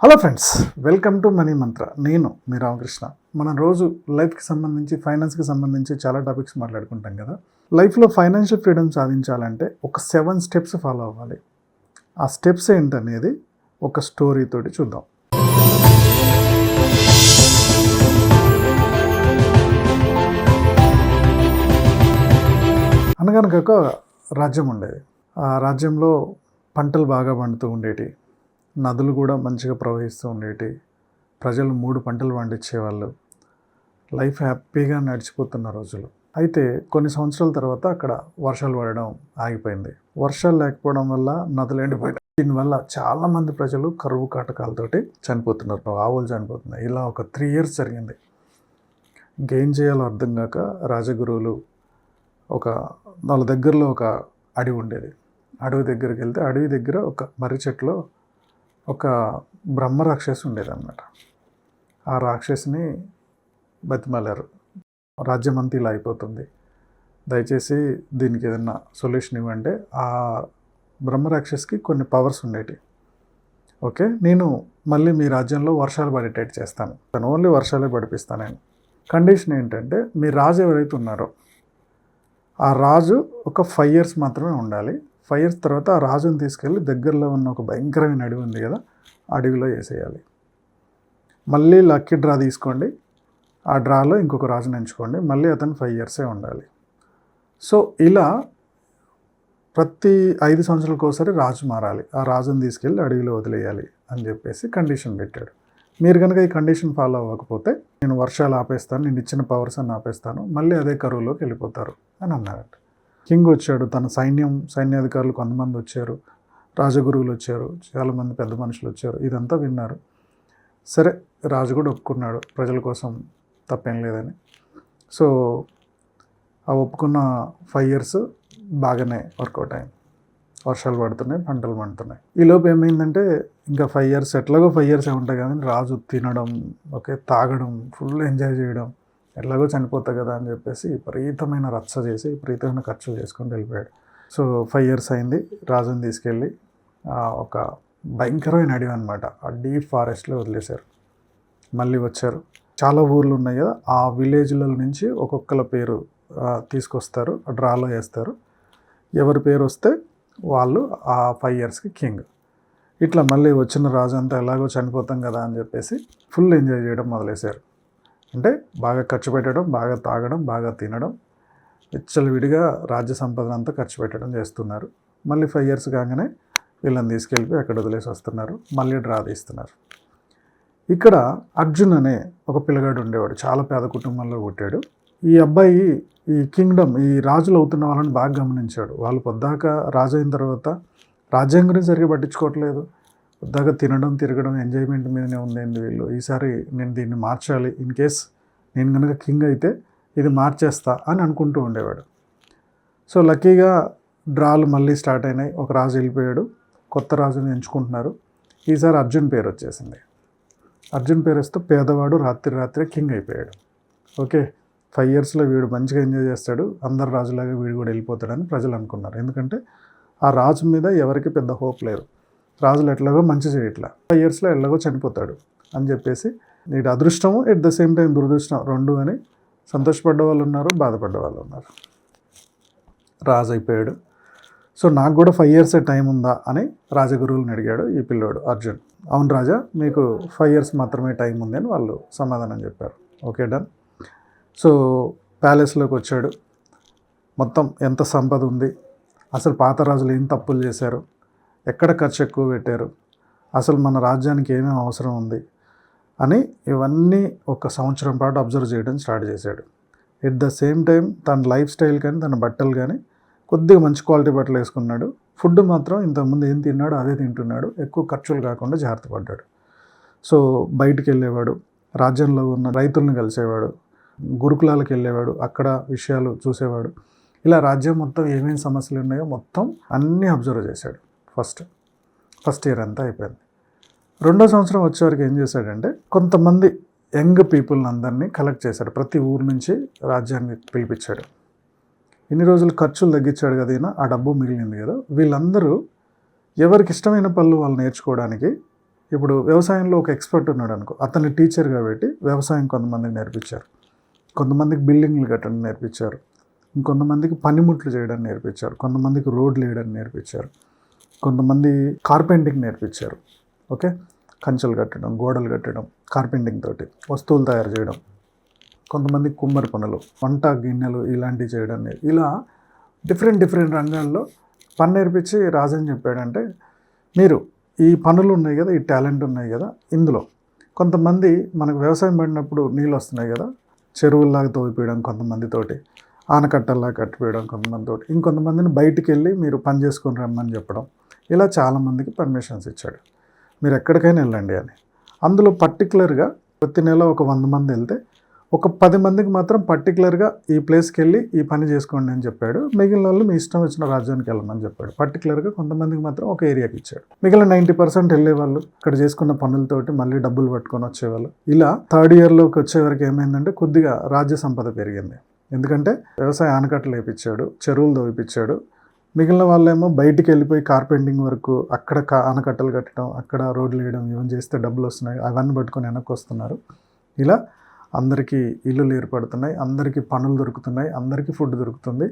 Hello friends, welcome to money మంత్ర. నేను మీ రామకృష్ణ. మనం రోజు లైఫ్కి సంబంధించి ఫైనాన్స్కి సంబంధించి చాలా టాపిక్స్ మాట్లాడుకుంటాం కదా. లైఫ్లో ఫైనాన్షియల్ ఫ్రీడమ్ సాధించాలంటే ఒక 7 స్టెప్స్ ఫాలో అవ్వాలి. ఆ స్టెప్స్ ఏంటనేది ఒక స్టోరీతోటి చూద్దాం. అనగనగా ఒక రాజ్యం ఉండేది. ఆ రాజ్యంలో పంటలు బాగా పండుతూ ఉండేవి. నదులు కూడా మంచిగా ప్రవహిస్తూ ఉండేవి. ప్రజలు 3 పంటలు పండించేవాళ్ళు. లైఫ్ హ్యాపీగా నడిచిపోతున్న రోజులు. అయితే కొన్ని సంవత్సరాల తర్వాత అక్కడ వర్షాలు పడడం ఆగిపోయింది. వర్షాలు లేకపోవడం వల్ల నదులు ఎండిపోయినాయి. దీనివల్ల చాలామంది ప్రజలు కరువు కాటకాలతోటి చనిపోతున్నారు. ఆవులు చనిపోతున్నాయి. ఇలా ఒక 3 years జరిగింది. ఇంకేం చేయాలో అర్థం కాక రాజగురువులు వాళ్ళ దగ్గరలో ఒక అడవి ఉండేది. అడవి దగ్గరికి వెళ్తే అడవి దగ్గర ఒక మర్రి చెట్టులో ఒక బ్రహ్మ రాక్షసి ఉండేదన్నమాట. ఆ రాక్షసిని బతిమాలారు. రాజ్యం అంతా ఇలా అయిపోతుంది, దయచేసి దీనికి ఏదైనా సొల్యూషన్ ఇవ్వండి. ఆ బ్రహ్మ రాక్షసికి కొన్ని పవర్స్ ఉండేవి. ఓకే, నేను మళ్ళీ మీ రాజ్యంలో వర్షాలు పడేటట్టు చేస్తాను, తను ఓన్లీ వర్షాలే పడిపిస్తాను. నేను కండిషన్ ఏంటంటే, మీ రాజు ఎవరైతే ఉన్నారో ఆ రాజు ఒక 5 years మాత్రమే ఉండాలి. 5 years తర్వాత ఆ రాజుని తీసుకెళ్ళి దగ్గరలో ఉన్న ఒక భయంకరమైన అడవి ఉంది కదా, అడవిలో వేసేయాలి. మళ్ళీ లక్కీ డ్రా తీసుకోండి. ఆ డ్రాలో ఇంకొక రాజుని ఎంచుకోండి. మళ్ళీ అతను 5 years ఉండాలి. సో ఇలా ప్రతి 5 సంవత్సరాలకు ఒకసారి రాజు మారాలి. ఆ రాజుని తీసుకెళ్ళి అడవిలో వదిలేయాలి అని చెప్పేసి కండిషన్ పెట్టాడు. మీరు కనుక ఈ కండిషన్ ఫాలో అవ్వకపోతే నేను వర్షాలు ఆపేస్తాను, నేను ఇచ్చిన పవర్స్ అని ఆపేస్తాను, మళ్ళీ అదే కరువులోకి వెళ్ళిపోతారు అని అన్నారట. కింగ్ వచ్చాడు, తన సైన్యాధికారులు కొంతమంది వచ్చారు, రాజగురువులు వచ్చారు, చాలామంది పెద్ద మనుషులు వచ్చారు. ఇదంతా విన్నారు. సరే, రాజు కూడా ఒప్పుకున్నాడు, ప్రజల కోసం తప్పేం లేదని. సో ఆ ఒప్పుకున్న 5 years బాగానే వర్కౌట్ అయింది. వర్షాలు పడుతున్నాయి, పంటలు పండుతున్నాయి. ఈలోపు ఏమైందంటే, ఇంకా 5 years ఎట్లాగో 5 years ఉంటాయి కానీ రాజు తినడం, తాగడం, ఫుల్ ఎంజాయ్ చేయడం, ఎట్లాగో చనిపోతా కదా అని చెప్పేసి విపరీతమైన రచ్చ చేసి విపరీతమైన ఖర్చులు చేసుకొని వెళ్ళిపోయాడు. సో 5 years అయింది. రాజుని తీసుకెళ్ళి ఒక భయంకరమైన అడవి అనమాట, ఆ డీప్ ఫారెస్ట్లో వదిలేశారు. మళ్ళీ వచ్చారు. చాలా ఊర్లు ఉన్నాయి కదా, ఆ విలేజ్ల నుంచి ఒక్కొక్కల పేరు తీసుకొస్తారు, డ్రాలో వేస్తారు. ఎవరి పేరు వస్తే వాళ్ళు ఆ 5 yearsకి కింగ్. ఇట్లా మళ్ళీ వచ్చిన రాజు అంతా ఎలాగో చనిపోతాం కదా అని చెప్పేసి ఫుల్ ఎంజాయ్ చేయడం మొదలేశారు. అంటే బాగా ఖర్చు పెట్టడం, బాగా తాగడం, బాగా తినడం, విచ్చలవిడిగా రాజ్య సంపదన అంతా ఖర్చు పెట్టడం చేస్తున్నారు. మళ్ళీ 5 years కాగానే వీళ్ళని తీసుకెళ్ళిపోయి అక్కడ వదిలేసి వస్తున్నారు. మళ్ళీ డ్రా తీస్తున్నారు. ఇక్కడ అర్జున్ అనే ఒక పిల్లగాడు ఉండేవాడు, చాలా పేద కుటుంబంలో పుట్టాడు. ఈ అబ్బాయి ఈ కింగ్డమ్, ఈ రాజులు అవుతున్న వాళ్ళని బాగా గమనించాడు. వాళ్ళు పొద్దాక రాజు అయిన తర్వాత రాజ్యం గురించి సరిగ్గా పట్టించుకోవట్లేదు. పొద్దాక తినడం, తిరగడం, ఎంజాయ్మెంట్ మీదనే ఉందేంది వీళ్ళు. ఈసారి నేను దీన్ని మార్చాలి, ఇన్ కేస్ నేను కనుక కింగ్ అయితే ఇది మార్చేస్తా అని అనుకుంటూ ఉండేవాడు. సో లక్కీగా డ్రాలు మళ్ళీ స్టార్ట్ అయినాయి. ఒక రాజు వెళ్ళిపోయాడు, కొత్త రాజుని ఎంచుకుంటున్నారు. ఈసారి అర్జున్ పేరు వచ్చేసింది. అర్జున్ పేరు వస్తే పేదవాడు రాత్రి కింగ్ అయిపోయాడు. ఓకే, 5 yearsలో వీడు మంచిగా ఎంజాయ్ చేస్తాడు, అందరు రాజులాగా వీడు కూడా వెళ్ళిపోతాడని ప్రజలు అనుకున్నారు. ఎందుకంటే ఆ రాజు మీద ఎవరికి పెద్ద హోప్ లేదు. రాజులు ఎట్లాగో మంచి చేయట్లా, 5 yearsలో ఎట్లాగో చనిపోతాడు అని చెప్పేసి నీటి అదృష్టము ఎట్ ద సేమ్ టైం దురదృష్టం 2 అని సంతోషపడ్డ వాళ్ళు ఉన్నారు, బాధపడ్డ వాళ్ళు ఉన్నారు. రాజు అయిపోయాడు. సో నాకు కూడా 5 years టైం ఉందా అని రాజగురువులను అడిగాడు ఈ పిల్లోడు అర్జున్. అవును రాజా, మీకు 5 years మాత్రమే టైం ఉంది అని వాళ్ళు సమాధానం చెప్పారు. Okay, done. సో ప్యాలెస్లోకి వచ్చాడు. మొత్తం ఎంత సంపద ఉంది, అసలు పాత రాజులు ఏం తప్పులు చేశారు, ఎక్కడ ఖర్చు ఎక్కువ పెట్టారు, అసలు మన రాజ్యానికి ఏమేమి అవసరం ఉంది అని ఇవన్నీ ఒక సంవత్సరం పాటు అబ్జర్వ్ చేయడం స్టార్ట్ చేశాడు. ఎట్ ద సేమ్ టైం తన లైఫ్ స్టైల్ కానీ, తన బట్టలు కానీ కొద్దిగా మంచి క్వాలిటీ బట్టలు వేసుకున్నాడు. ఫుడ్ మాత్రం ఇంతకుముందు ఏం తిన్నాడో అదే తింటున్నాడు. ఎక్కువ ఖర్చులు కాకుండా జాగ్రత్త పడ్డాడు. సో బయటికి వెళ్ళేవాడు, రాజ్యంలో ఉన్న రైతులను కలిసేవాడు, గురుకులాలకు వెళ్ళేవాడు, అక్కడ విషయాలు చూసేవాడు. ఇలా రాజ్యం మొత్తం ఏమేమి సమస్యలు ఉన్నాయో మొత్తం అన్నీ అబ్జర్వ్ చేశాడు. ఫస్ట్ ఇయర్ అంతా అయిపోయింది. 2వ సంవత్సరం వచ్చేవరకు ఏం చేశాడంటే, కొంతమంది యంగ్ పీపుల్ని అందరినీ కలెక్ట్ చేశాడు. ప్రతి ఊరు నుంచి రాజ్యాన్ని పిలిపించాడు. ఇన్ని రోజులు ఖర్చులు తగ్గించాడు కదా ఈయన, ఆ డబ్బు మిగిలింది కదా, వీళ్ళందరూ ఎవరికి ఇష్టమైన పనులు వాళ్ళు నేర్చుకోవడానికి ఇప్పుడు వ్యవసాయంలో ఒక ఎక్స్పర్ట్ ఉన్నాడు అనుకో, అతన్ని టీచర్గా పెట్టి వ్యవసాయం కొంతమందికి నేర్పించారు, కొంతమందికి బిల్డింగ్లు కట్టడం నేర్పించారు, ఇంకొంతమందికి పనిముట్లు చేయడం నేర్పించారు, కొంతమందికి రోడ్లు వేయడం నేర్పించారు, కొంతమంది కార్పెంటింగ్ నేర్పించారు. ఓకే, కంచెలు కట్టడం, గోడలు కట్టడం, కార్పెంటింగ్ తోటి వస్తువులు తయారు చేయడం, కొంతమంది కుమ్మరి పనులు, వంట గిన్నెలు ఇలాంటివి చేయడం, ఇలా డిఫరెంట్ రంగాల్లో పని నేర్పించి రాజని చెప్పాడంటే, మీరు ఈ పనులు ఉన్నాయి కదా, ఈ టాలెంట్ ఉన్నాయి కదా, ఇందులో కొంతమంది మనకు వ్యవసాయం పడినప్పుడు నీళ్ళు వస్తున్నాయి కదా, చెరువుల్లాగా తోడిపోయడం కొంతమందితోటి, ఆనకట్టల్లా కట్టిపోయడం కొంతమందితోటి, ఇంకొంతమందిని బయటికి వెళ్ళి మీరు పని చేసుకొని రమ్మని చెప్పడం, ఇలా చాలామందికి పర్మిషన్స్ ఇచ్చాడు. మీరు ఎక్కడికైనా వెళ్ళండి అని. అందులో పర్టికులర్గా ప్రతి నెల ఒక 100 మంది వెళ్తే ఒక 10 మందికి మాత్రం పర్టికులర్గా ఈ ప్లేస్కి వెళ్ళి ఈ పని చేసుకోండి అని చెప్పాడు. మిగిలిన వాళ్ళు మీ ఇష్టం వచ్చిన రాజ్యానికి వెళ్ళమని చెప్పాడు. పర్టికులర్గా కొంతమందికి మాత్రం ఒక ఏరియాకి ఇచ్చాడు. మిగిలిన 90% వెళ్ళేవాళ్ళు ఇక్కడ చేసుకున్న పనులతోటి మళ్ళీ డబ్బులు పట్టుకొని వచ్చేవాళ్ళు. ఇలా థర్డ్ ఇయర్లోకి వచ్చే వరకు ఏమైందంటే కొద్దిగా రాజ్య సంపద పెరిగింది. ఎందుకంటే వ్యవసాయ ఆనకట్టలు వేయించాడు, చెరువులు తవ్విపించాడు. మిగిలిన వాళ్ళేమో బయటికి వెళ్ళిపోయి కార్పెంటింగ్ వరకు అక్కడ ఆనకట్టలు కట్టడం, అక్కడ రోడ్లు వేయడం, ఇవన్నీ చేస్తే డబ్బులు వస్తున్నాయి, అవన్నీ పట్టుకొని వెనక్కి వస్తున్నారు. ఇలా అందరికీ ఇల్లులు ఏర్పడుతున్నాయి, అందరికీ పనులు దొరుకుతున్నాయి, అందరికీ ఫుడ్ దొరుకుతుంది.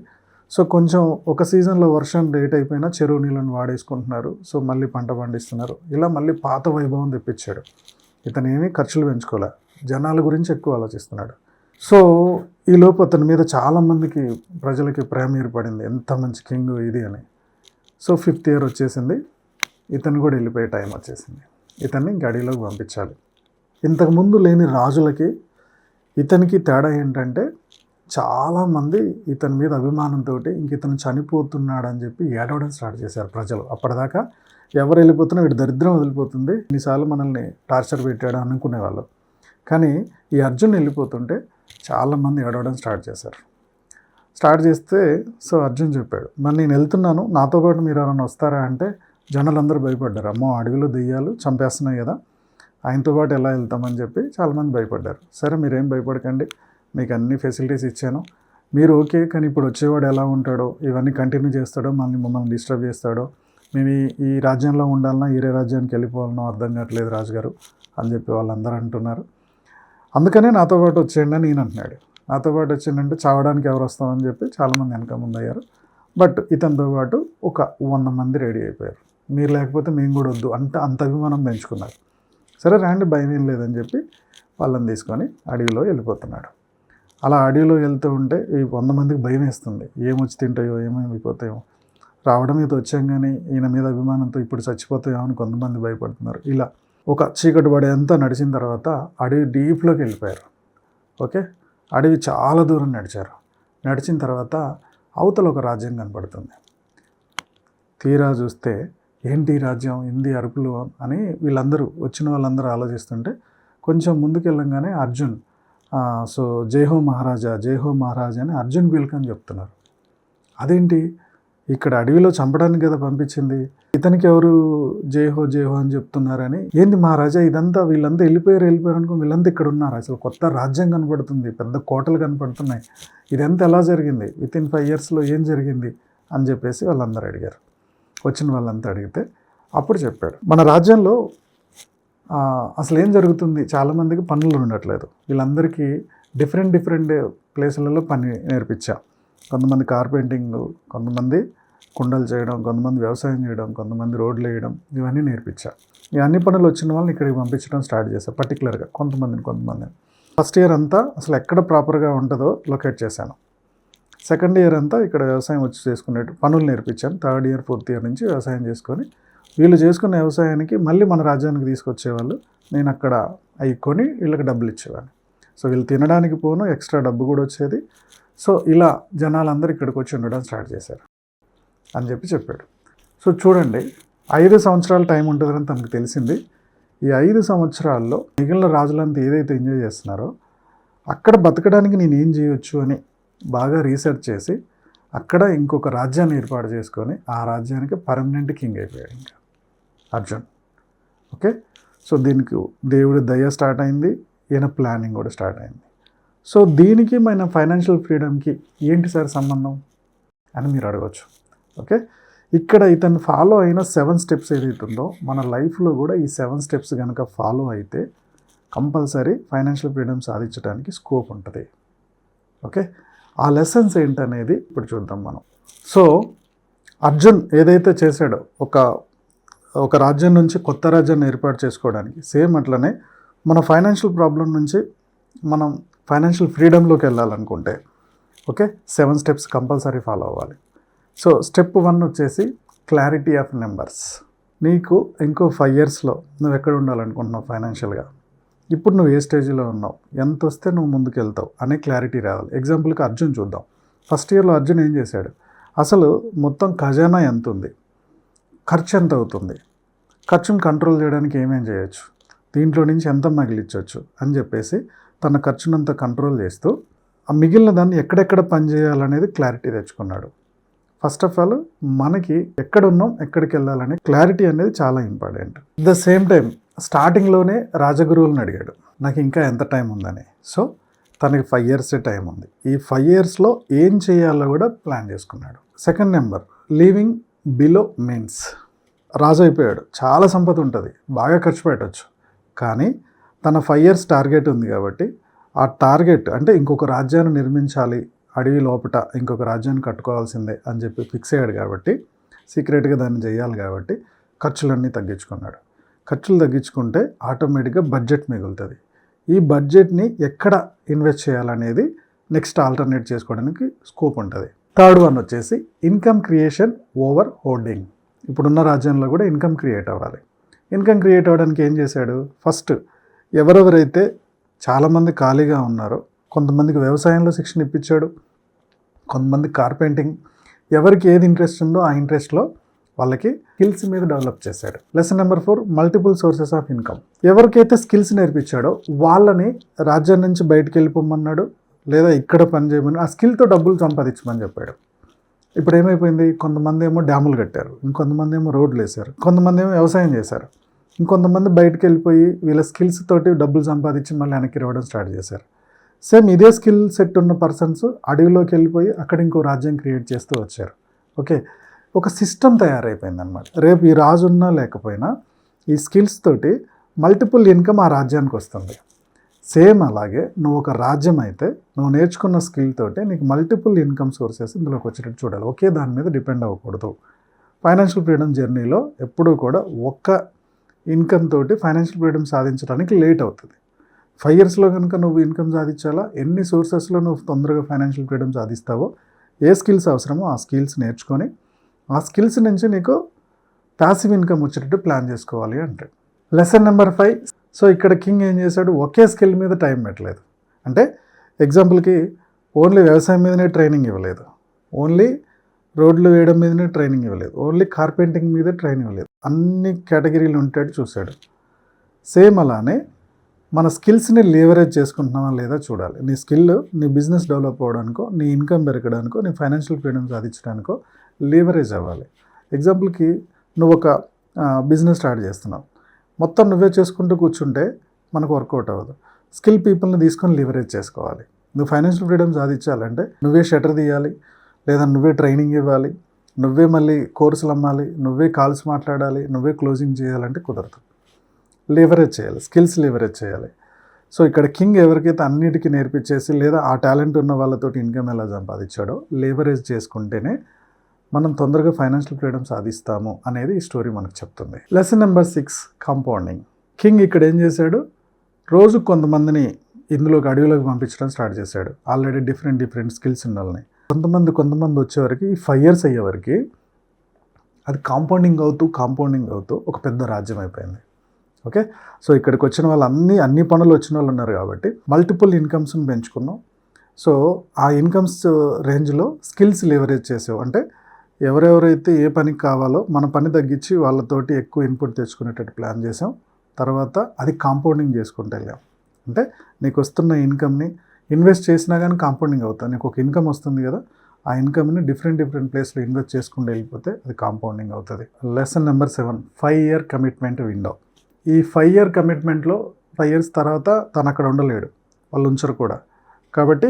సో కొంచెం ఒక సీజన్లో వర్షం లేట్ అయిపోయినా చెరువు నీళ్ళని వాడేసుకుంటున్నారు. సో మళ్ళీ పంట పండిస్తున్నారు. ఇలా మళ్ళీ పాత వైభవం తెప్పించాడు. ఇతను ఏమీ ఖర్చులు పెంచుకోలే, జనాల గురించి ఎక్కువ ఆలోచిస్తున్నాడు. సో ఈలోపు అతని మీద చాలామందికి ప్రజలకి ప్రేమ ఏర్పడింది, ఎంత మంచి కింగ్ ఇది అని. సో 5th ఇయర్ వచ్చేసింది, ఇతను కూడా వెళ్ళిపోయే టైం వచ్చేసింది. ఇతన్ని గడిలోకి పంపించాలి. ఇంతకుముందు లేని రాజులకి ఇతనికి తేడా ఏంటంటే, చాలామంది ఇతని మీద అభిమానంతో ఇంక ఇతను చనిపోతున్నాడని చెప్పి ఏడవడం స్టార్ట్ చేశారు ప్రజలు. అప్పటిదాకా ఎవరు వెళ్ళిపోతున్నా వీడు దరిద్రం వదిలిపోతుంది, ఇన్నిసార్లు మనల్ని టార్చర్ పెట్టాడు అనుకునేవాళ్ళు. కానీ ఈ అర్జున్ వెళ్ళిపోతుంటే చాలామంది ఏడవడం స్టార్ట్ చేశారు. స్టార్ట్ చేస్తే సో అర్జున్ చెప్పాడు, మరి నేను వెళ్తున్నాను, నాతో పాటు మీరు ఎవరైనా వస్తారా అంటే జనాలందరూ భయపడ్డారు. అమ్మో, అడవిలో దెయ్యాలు చంపేస్తున్నాయి కదా, ఆయనతో పాటు ఎలా వెళ్తామని చెప్పి చాలామంది భయపడ్డారు. సరే మీరేం భయపడకండి, మీకు అన్ని ఫెసిలిటీస్ ఇచ్చాను, మీరు ఓకే. కానీ ఇప్పుడు వచ్చేవాడు ఎలా ఉంటాడో, ఇవన్నీ కంటిన్యూ చేస్తాడో, మమ్మల్ని డిస్టర్బ్ చేస్తాడో, మేము ఈ రాజ్యంలో ఉండాలన్నా వేరే రాజ్యానికి వెళ్ళిపోవాలనో అర్థం కావట్లేదు రాజుగారు అని చెప్పి వాళ్ళందరూ అంటున్నారు. అందుకనే నాతో పాటు వచ్చేయండి అని నేను అంటున్నాడు. నాతో పాటు వచ్చిందంటే చావడానికి ఎవరు వస్తామని చెప్పి చాలామంది వెనక ముందు అయ్యారు. బట్ ఇతనితో పాటు ఒక 100 మంది రెడీ అయిపోయారు. మీరు లేకపోతే మేము కూడా వద్దు, అంత అభిమానం పెంచుకున్నారు. సరే రండి, భయం ఏం లేదని చెప్పి వాళ్ళని తీసుకొని అడవిలో వెళ్ళిపోతున్నాడు. అలా అడవిలో వెళ్తూ ఉంటే ఈ 100 మందికి భయం వేస్తుంది, ఏమొచ్చి తింటాయో, ఏమైపోతాయో, రావడం మీద వచ్చాం కానీ ఈయన మీద అభిమానంతో ఇప్పుడు చచ్చిపోతాయో అని కొంతమంది భయపడుతున్నారు. ఇలా ఒక చీకటి పడేంతా నడిచిన తర్వాత అడవి డీప్లోకి వెళ్ళిపోయారు. ఓకే, అడవి చాలా దూరం నడిచారు. నడిచిన తర్వాత అవతల ఒక రాజ్యం కనపడుతుంది. తీరా చూస్తే ఏంటి రాజ్యం, ఇంది అరుపులు అని వీళ్ళందరూ వచ్చిన వాళ్ళందరూ ఆలోచిస్తుంటే కొంచెం ముందుకు వెళ్ళంగానే అర్జున్ సో జై హో మహారాజా, జై హో మహారాజా అని అర్జున్ వెల్కమ్ చెప్తున్నారు. అదేంటి, ఇక్కడ అడవిలో చంపడానికి కదా పంపించింది, ఇతనికి ఎవరు జై హో అని చెప్తున్నారని, ఏంది మహారాజా ఇదంతా, వీళ్ళంతా వెళ్ళిపోయారు అనుకో, వీళ్ళంతా ఇక్కడ ఉన్నారు, అసలు కొత్త రాజ్యం కనపడుతుంది, పెద్ద కోటలు కనపడుతున్నాయి, ఇదంతా ఎలా జరిగింది, వితిన్ 5 ఇయర్స్లో ఏం జరిగింది అని చెప్పేసి వాళ్ళందరూ అడిగారు. వచ్చిన వాళ్ళంతా అడిగితే అప్పుడు చెప్పాడు, మన రాజ్యంలో అసలు ఏం జరుగుతుంది, చాలామందికి పనులు ఉండట్లేదు, వీళ్ళందరికీ డిఫరెంట్ ప్లేసులలో పని నేర్పించాం. కొంతమంది కార్పెంటింగ్, కొంతమంది కుండలు చేయడం, కొంతమంది వ్యవసాయం చేయడం, కొంతమంది రోడ్లు వేయడం, ఇవన్నీ నేర్పించా. ఈ అన్ని పనులు వచ్చిన వాళ్ళని ఇక్కడికి పంపించడం స్టార్ట్ చేశాను. పర్టికులర్గా కొంతమందిని ఫస్ట్ ఇయర్ అంతా అసలు ఎక్కడ ప్రాపర్గా ఉంటుందో లొకేట్ చేశాను. సెకండ్ ఇయర్ అంతా ఇక్కడ వ్యవసాయం వచ్చి చేసుకునే పనులు నేర్పించాను. థర్డ్ ఇయర్ 4th ఇయర్ నుంచి వ్యవసాయం చేసుకొని వీళ్ళు చేసుకున్న వ్యవసాయానికి మళ్ళీ మన రాజ్యానికి తీసుకొచ్చేవాళ్ళు. నేను అక్కడ అవి కొని వీళ్ళకి డబ్బులు ఇచ్చేవాడిని. సో వీళ్ళు తినడానికి పోను ఎక్స్ట్రా డబ్బు కూడా వచ్చేది. సో ఇలా జనాలందరూ ఇక్కడికి వచ్చి ఉండడం స్టార్ట్ చేశారు అని చెప్పాడు. సో చూడండి, 5 సంవత్సరాల టైం ఉంటుందని తనకు తెలిసింది. ఈ 5 సంవత్సరాల్లో మిగిలిన రాజులంతా ఏదైతే ఎంజాయ్ చేస్తున్నారో అక్కడ బతకడానికి నేను ఏం చేయొచ్చు అని బాగా రీసెర్చ్ చేసి అక్కడ ఇంకొక రాజ్యాన్ని ఏర్పాటు చేసుకొని ఆ రాజ్యానికి పర్మనెంట్ కింగ్ అయిపోయాడు ఇంకా అర్జున్. ఓకే, సో దీనికి దేవుడి దయ స్టార్ట్ అయింది, ఈయన ప్లానింగ్ కూడా స్టార్ట్ అయింది. సో దీనికి మన ఫైనాన్షియల్ ఫ్రీడమ్కి ఏంటి సార్ సంబంధం అని మీరు అడగవచ్చు. ఓకే, ఇక్కడ ఇతను ఫాలో అయిన 7 స్టెప్స్ ఏదైతుందో మన లైఫ్లో కూడా ఈ 7 స్టెప్స్ కనుక ఫాలో అయితే కంపల్సరీ ఫైనాన్షియల్ ఫ్రీడమ్ సాధించడానికి స్కోప్ ఉంటుంది. ఓకే, ఆ లెసన్స్ ఏంటనేది ఇప్పుడు చూద్దాం మనం. సో అర్జున్ ఏదైతే చేశాడో ఒక రాజ్యం నుంచి కొత్త రాజ్యాన్ని ఏర్పాటు చేసుకోవడానికి, సేమ్ అట్లనే మన ఫైనాన్షియల్ ప్రాబ్లం నుంచి మనం ఫైనాన్షియల్ ఫ్రీడమ్లోకి వెళ్ళాలనుకుంటే ఓకే 7 స్టెప్స్ కంపల్సరీ ఫాలో అవ్వాలి. సో స్టెప్ 1 వచ్చేసి క్లారిటీ ఆఫ్ నెంబర్స్. నీకు ఇంకో 5 ఇయర్స్లో నువ్వు ఎక్కడ ఉండాలనుకుంటున్నావు ఫైనాన్షియల్గా, ఇప్పుడు నువ్వు ఏ స్టేజ్లో ఉన్నావు, ఎంత వస్తే నువ్వు ముందుకు వెళ్తావు అనే క్లారిటీ రావాలి. ఎగ్జాంపుల్కి అర్జున్ చూద్దాం. ఫస్ట్ ఇయర్లో అర్జున్ ఏం చేశాడు, అసలు మొత్తం ఖజానా ఎంత ఉంది, ఖర్చు ఎంత అవుతుంది, ఖర్చును కంట్రోల్ చేయడానికి ఏమేం చేయొచ్చు, దీంట్లో నుంచి ఎంత మిగిలించవచ్చు అని చెప్పేసి తన ఖర్చునంతా కంట్రోల్ చేస్తూ ఆ మిగిలిన దాన్ని ఎక్కడెక్కడ పని చేయాలనేది క్లారిటీ తెచ్చుకున్నాడు. ఫస్ట్ ఆఫ్ ఆల్ మనకి ఎక్కడ ఉన్నాం, ఎక్కడికి వెళ్ళాలనే క్లారిటీ అనేది చాలా ఇంపార్టెంట్. ద సేమ్ టైం స్టార్టింగ్లోనే రాజగురువులను అడిగాడు నాకు ఇంకా ఎంత టైం ఉందని. సో తనకి 5 ఇయర్సే టైం ఉంది. ఈ 5 ఇయర్స్లో ఏం చేయాలో కూడా ప్లాన్ చేసుకున్నాడు. Second number living below means. Raju అయిపోయాడు, చాలా సంపద ఉంటుంది, బాగా ఖర్చు పెట్టవచ్చు, కానీ తన 5 ఇయర్స్ టార్గెట్ ఉంది కాబట్టి ఆ టార్గెట్ అంటే ఇంకొక రాజ్యాన్ని నిర్మించాలి, అడవి లోపల ఇంకొక రాజ్యాన్ని కట్టుకోవాల్సిందే అని చెప్పి ఫిక్స్ అయ్యాడు కాబట్టి సీక్రెట్గా దాన్ని చేయాలి కాబట్టి ఖర్చులన్నీ తగ్గించుకున్నాడు. ఖర్చులు తగ్గించుకుంటే ఆటోమేటిక్గా బడ్జెట్ మిగులుతుంది. ఈ బడ్జెట్ని ఎక్కడ ఇన్వెస్ట్ చేయాలనేది నెక్స్ట్ ఆల్టర్నేట్ చేసుకోవడానికి స్కోప్ ఉంటుంది. థర్డ్ వన్ వచ్చేసి ఇన్కమ్ క్రియేషన్ ఓవర్ హోల్డింగ్. ఇప్పుడున్న రాజ్యంలో కూడా ఇన్కమ్ క్రియేట్ అవ్వాలి. ఇన్కమ్ క్రియేట్ అవ్వడానికి ఏం చేశాడు, ఫస్ట్ ఎవరెవరైతే చాలామంది ఖాళీగా ఉన్నారో కొంతమందికి వ్యవసాయంలో శిక్షణ ఇప్పించాడు, కొంతమంది కార్పెంటింగ్, ఎవరికి ఏది ఇంట్రెస్ట్ ఉందో ఆ ఇంట్రెస్ట్లో వాళ్ళకి స్కిల్స్ మీద డెవలప్ చేశాడు. Lesson number 4 multiple sources of income. ఎవరికైతే స్కిల్స్ నేర్పించాడో వాళ్ళని రాజ్యం నుంచి బయటకు వెళ్ళిపోమన్నాడు, లేదా ఇక్కడ పని చేయమని ఆ స్కిల్తో డబ్బులు సంపాదించమని చెప్పాడు. ఇప్పుడు ఏమైపోయింది, కొంతమంది ఏమో డ్యాములు కట్టారు, ఇంకొంతమంది ఏమో రోడ్లు వేశారు, కొంతమంది ఏమో వ్యవసాయం చేశారు, ఇంకొంతమంది బయటకు వెళ్ళిపోయి వీళ్ళ స్కిల్స్ తోటి డబ్బులు సంపాదించి మళ్ళీ వెనక్కి రావడం స్టార్ట్ చేశారు. సేమ్ ఇదే స్కిల్ సెట్ ఉన్న పర్సన్స్ అడవిలోకి వెళ్ళిపోయి అక్కడ ఇంకో రాజ్యం క్రియేట్ చేస్తూ వచ్చారు. ఓకే, ఒక సిస్టమ్ తయారైపోయింది అనమాట. రేపు ఈ రాజు ఉన్నా లేకపోయినా ఈ స్కిల్స్ తోటి మల్టిపుల్ ఇన్కమ్ ఆ రాజ్యానికి వస్తుంది. సేమ్ అలాగే నువ్వు ఒక రాజ్యం అయితే నువ్వు నేర్చుకున్న స్కిల్ తోటి నీకు మల్టిపుల్ ఇన్కమ్ సోర్సెస్ ఇందులోకి వచ్చేటట్టు చూడాలి. ఒకే దాని మీద డిపెండ్ అవ్వకూడదు. ఫైనాన్షియల్ ఫ్రీడమ్ జర్నీలో ఎప్పుడూ కూడా ఒక్క ఇన్కమ్ తోటి ఫైనాన్షియల్ ఫ్రీడమ్ సాధించడానికి లేట్ అవుతుంది. 5 ఇయర్స్లో కనుక నువ్వు ఇన్కమ్ సాధించాలా, ఎన్ని సోర్సెస్లో నువ్వు తొందరగా ఫైనాన్షియల్ ఫ్రీడమ్ సాధిస్తావో, ఏ స్కిల్స్ అవసరమో ఆ స్కిల్స్ నేర్చుకొని ఆ స్కిల్స్ నుంచి నీకు ప్యాసివ్ ఇన్కమ్ వచ్చేటట్టు ప్లాన్ చేసుకోవాలి అంటే. Lesson number 5. సో ఇక్కడ కింగ్ ఏం చేశాడు, ఒకే స్కిల్ మీద టైం పెట్టలేదు. అంటే ఎగ్జాంపుల్కి ఓన్లీ వ్యవసాయం మీదనే ట్రైనింగ్ ఇవ్వలేదు, ఓన్లీ రోడ్లు వేయడం మీదనే ట్రైనింగ్ ఇవ్వలేదు, ఓన్లీ కార్పెంటింగ్ మీదే ట్రైనింగ్ ఇవ్వలేదు, అన్ని కేటగిరీలు ఉంటాడు చూశాడు. సేమ్ అలానే మన స్కిల్స్ని లీవరేజ్ చేసుకుంటున్నావా లేదా చూడాలి. నీ స్కిల్ నీ బిజినెస్ డెవలప్ అవ్వడానికో, నీ ఇన్కమ్ పెరగడానికో, నీ ఫైనాన్షియల్ ఫ్రీడమ్ సాధించడానికో లీవరేజ్ అవ్వాలి. ఎగ్జాంపుల్కి నువ్వు ఒక బిజినెస్ స్టార్ట్ చేస్తున్నావు, మొత్తం నువ్వే చేసుకుంటూ కూర్చుంటే మనకు వర్కౌట్ అవ్వదు. స్కిల్ పీపుల్ని తీసుకొని లీవరేజ్ చేసుకోవాలి. నువ్వు ఫైనాన్షియల్ ఫ్రీడమ్ సాధించాలంటే నువ్వే షటర్ తీయాలి, లేదా నువ్వే ట్రైనింగ్ ఇవ్వాలి, నువ్వే మళ్ళీ కోర్సులు అమ్మాలి, నువ్వే కాల్స్ మాట్లాడాలి, నువ్వే క్లోజింగ్ చేయాలంటే కుదరదు. లీవరేజ్ చేయాలి, స్కిల్స్ లీవరేజ్ చేయాలి. సో ఇక్కడ కింగ్ ఎవరికైతే అన్నిటికీ నేర్పించేసి లేదా ఆ టాలెంట్ ఉన్న వాళ్ళతో ఇన్కమ్ ఎలా సంపాదించాడో లీవరేజ్ చేసుకుంటేనే మనం తొందరగా ఫైనాన్షియల్ ఫ్రీడమ్ సాధిస్తాము అనేది ఈ స్టోరీ మనకు చెప్తుంది. Lesson number 6 compounding. కింగ్ ఇక్కడ ఏం చేశాడు, రోజు కొంతమందిని ఇందులోకి అడవిలోకి పంపించడం స్టార్ట్ చేశాడు. ఆల్రెడీ డిఫరెంట్ స్కిల్స్ ఉన్న వాళ్ళని కొంతమంది వచ్చేవరకు ఈ 5 ఇయర్స్ అయ్యేవరకు అది కాంపౌండింగ్ అవుతూ ఒక పెద్ద రాజ్యం అయిపోయింది. ఓకే, సో ఇక్కడికి వచ్చిన వాళ్ళు అన్ని పనులు వచ్చిన వాళ్ళు ఉన్నారు కాబట్టి మల్టిపుల్ ఇన్కమ్స్ని పెంచుకున్నాం. సో ఆ ఇన్కమ్స్ రేంజ్లో స్కిల్స్ లివరేజ్ చేసావు. అంటే ఎవరెవరైతే ఏ పనికి కావాలో మన పని తగ్గించి వాళ్ళతోటి ఎక్కువ ఇన్పుట్ తెచ్చుకునేటట్టు ప్లాన్ చేసాం. తర్వాత అది కాంపౌండింగ్ చేసుకుంటూ వెళ్ళాం. అంటే నీకు వస్తున్న ఇన్కమ్ని ఇన్వెస్ట్ చేసినా కానీ కాంపౌండింగ్ అవుతుంది. నీకు ఒక ఇన్కమ్ వస్తుంది కదా, ఆ ఇన్కమ్ని డిఫరెంట్ ప్లేస్లో ఇన్వెస్ట్ చేసుకుంటూ వెళ్ళిపోతే అది కాంపౌండింగ్ అవుతుంది. Lesson number 7 5 year commitment window. ఈ 5 ఇయర్ కమిట్మెంట్లో 5 ఇయర్స్ తర్వాత తను అక్కడ ఉండలేడు, వాళ్ళు ఉంచరు కూడా, కాబట్టి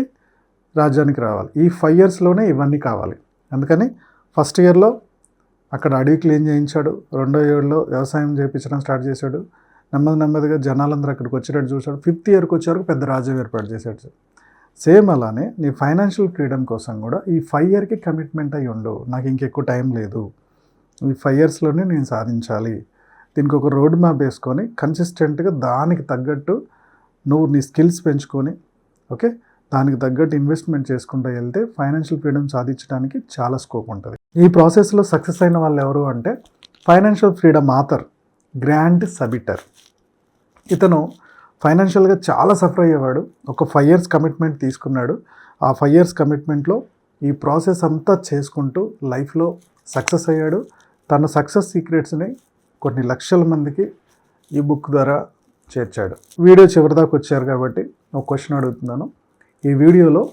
రాజ్యానికి రావాలి. ఈ 5 ఇయర్స్లోనే ఇవన్నీ కావాలి. అందుకని ఫస్ట్ ఇయర్లో అక్కడ అడవి క్లీన్ చేయించాడు. రెండో ఏడులో వ్యవసాయం చేయించడం స్టార్ట్ చేశాడు. నెమ్మదిగా జనాలందరూ అక్కడికి వచ్చేటట్టు చూశాడు. 5th ఇయర్కి వచ్చేవరకు పెద్ద రాజ్యం ఏర్పాటు చేశాడు. సేమ్ అలానే నీ ఫైనాన్షియల్ ఫ్రీడమ్ కోసం కూడా ఈ 5 ఇయర్కి కమిట్మెంట్ అయ్యి ఉండు. నాకు ఇంకెక్కువ టైం లేదు, ఈ 5 ఇయర్స్లోనే నేను సాధించాలి. దీనికి ఒక రోడ్ మ్యాప్ వేసుకొని కన్సిస్టెంట్గా దానికి తగ్గట్టు నువ్వు నీ స్కిల్స్ పెంచుకొని ఓకే దానికి తగ్గట్టు ఇన్వెస్ట్మెంట్ చేసుకుంటూ వెళ్తే ఫైనాన్షియల్ ఫ్రీడమ్ సాధించడానికి చాలా స్కోప్ ఉంటుంది. ఈ ప్రాసెస్లో సక్సెస్ అయిన వాళ్ళు ఎవరు అంటే ఫైనాన్షియల్ ఫ్రీడమ్ ఆథర్ గ్రాంట్ సబిటర్. ఇతను ఫైనాన్షియల్గా చాలా సఫర్ అయ్యేవాడు. ఒక 5 ఇయర్స్ కమిట్మెంట్ తీసుకున్నాడు. ఆ 5 ఇయర్స్ కమిట్మెంట్లో ఈ ప్రాసెస్ అంతా చేసుకుంటూ లైఫ్లో సక్సెస్ అయ్యాడు. తన సక్సెస్ సీక్రెట్స్ని కొన్ని లక్షల మందికి ఈ బుక్ ద్వారా చేర్చాడు. వీడియో చివరిదాకా వచ్చారు కాబట్టి ఒక క్వశ్చన్ అడుగుతున్నాను. ఈ వీడియోలో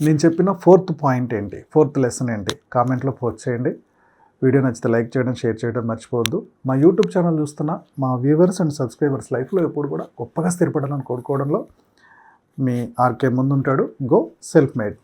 నేను చెప్పిన 4th పాయింట్ ఏంటి, 4th లెసన్ ఏంటి కామెంట్లో పోస్ట్ చేయండి. వీడియో నచ్చితే లైక్ చేయడం, షేర్ చేయడం మర్చిపోవద్దు. మా యూట్యూబ్ ఛానల్ చూస్తున్న మా వ్యూవర్స్ అండ్ సబ్స్క్రైబర్స్ లైఫ్లో ఎప్పుడు కూడా గొప్పగా స్థిరపడాలని కోరుకోవడంలో మీ ఆర్కే ముందుంటాడు. Go self made.